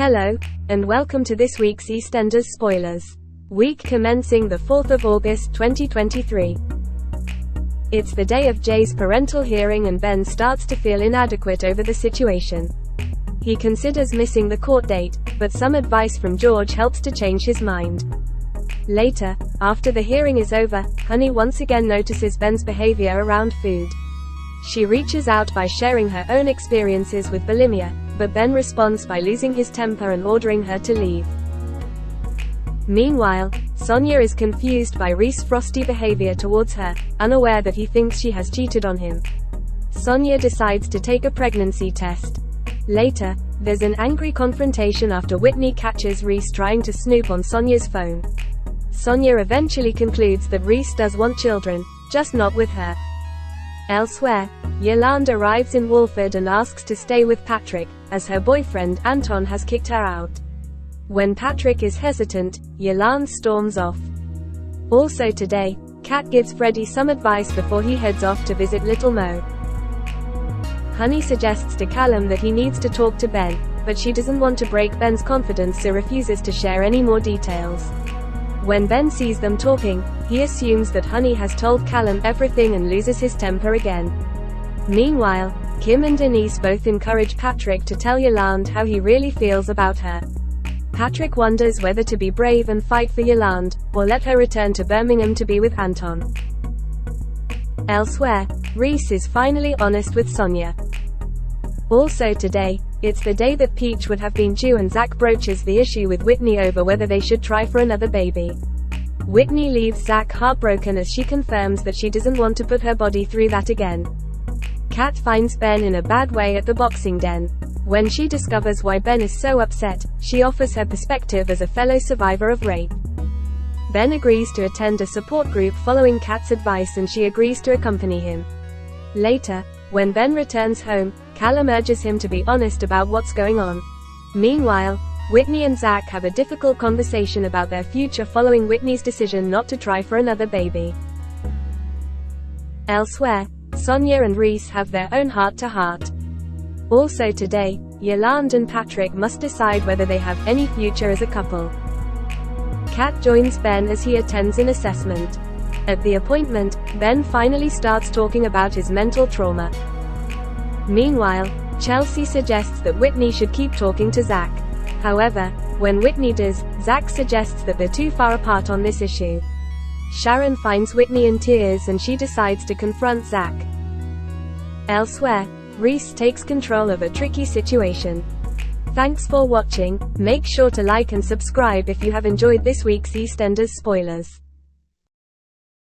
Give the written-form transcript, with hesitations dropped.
Hello, and welcome to this week's EastEnders Spoilers. Week commencing the 4th of August 2023. It's the day of Jay's parental hearing and Ben starts to feel inadequate over the situation. He considers missing the court date, but some advice from George helps to change his mind. Later, after the hearing is over, Honey once again notices Ben's behavior around food. She reaches out by sharing her own experiences with bulimia, but Ben responds by losing his temper and ordering her to leave. Meanwhile, Sonia is confused by Reese's frosty behavior towards her, unaware that he thinks she has cheated on him. Sonia decides to take a pregnancy test. Later, there's an angry confrontation after Whitney catches Reese trying to snoop on Sonia's phone. Sonia eventually concludes that Reese does want children, just not with her. Elsewhere, Yolande arrives in Walford and asks to stay with Patrick, as her boyfriend Anton has kicked her out. When Patrick is hesitant, Yolande storms off. Also today, Kat gives Freddie some advice before he heads off to visit Little Mo. Honey suggests to Callum that he needs to talk to Ben, but she doesn't want to break Ben's confidence, so refuses to share any more details. When Ben sees them talking, he assumes that Honey has told Callum everything and loses his temper again. Meanwhile, Kim and Denise both encourage Patrick to tell Yolande how he really feels about her. Patrick wonders whether to be brave and fight for Yolande, or let her return to Birmingham to be with Anton. Elsewhere, Reese is finally honest with Sonia. Also today, it's the day that Peach would have been due, and Zach broaches the issue with Whitney over whether they should try for another baby. Whitney leaves Zach heartbroken as she confirms that she doesn't want to put her body through that again. Kat finds Ben in a bad way at the boxing den. When she discovers why Ben is so upset, she offers her perspective as a fellow survivor of rape. Ben agrees to attend a support group following Kat's advice, and she agrees to accompany him. Later, when Ben returns home, Callum urges him to be honest about what's going on. Meanwhile, Whitney and Zach have a difficult conversation about their future following Whitney's decision not to try for another baby. Elsewhere, Sonia and Reese have their own heart-to-heart. Also today, Yolande and Patrick must decide whether they have any future as a couple. Kat joins Ben as he attends an assessment. At the appointment, Ben finally starts talking about his mental trauma. Meanwhile, Chelsea suggests that Whitney should keep talking to Zach. However, when Whitney does, Zach suggests that they're too far apart on this issue. Sharon finds Whitney in tears and she decides to confront Zach. Elsewhere, Reese takes control of a tricky situation. Thanks for watching. Make sure to like and subscribe if you have enjoyed this week's EastEnders Spoilers.